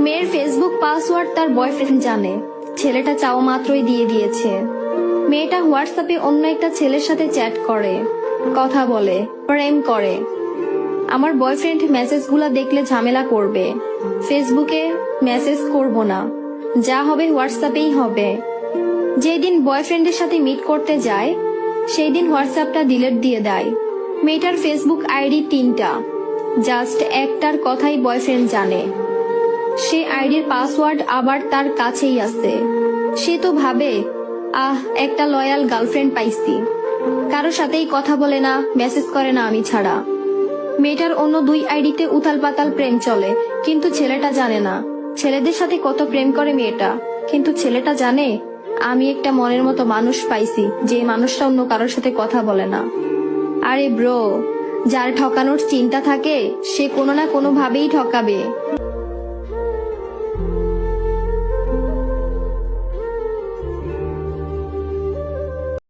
মেয়ের Facebook password তার boyfriend জানে। ছেলেটা চাওয়া মাত্রই দিয়ে দিয়েছে। মেয়েটা হোয়াটসঅ্যাপে অন্য একটা ছেলের সাথে চ্যাট করে, কথা বলে, প্রেম করে। আমার বয়ফ্রেন্ড মেসেজগুলো দেখলে ঝামেলা করবে। ফেসবুকে মেসেজ করব না, যা হবে হোয়াটসঅ্যাপেই হবে। যেদিন বয়ফ্রেন্ডের সাথে মিট করতে যায় সেই দিন হোয়াটসঅ্যাপটা ডিলিট দিয়ে দেয়। মেয়েটার ফেসবুক আইডি 3টা, জাস্ট একটার কথাই বয়ফ্রেন্ড জানে। সে আইডির পাসওয়ার্ড আবার তার কাছেই আছে। সে তো ভাবে, একটা লয়াল গার্লফ্রেন্ড পাইছি, কারো সাথেই কথা বলে না, মেসেজ করে না আমি ছাড়া। মেয়েটার অন্য 2 আইডিতে উথাল পাতাল প্রেম চলে, কিন্তু ছেলেটা জানে না। ছেলেদের সাথে কত প্রেম করে মেয়েটা, কিন্তু ছেলেটা জানে আমি একটা মনের মতো মানুষ পাইছি, যে মানুষটা অন্য কারোর সাথে কথা বলে না। আরে ব্রো, যার ঠকানোর চিন্তা থাকে সে কোনো না কোনো ভাবেই ঠকাবে।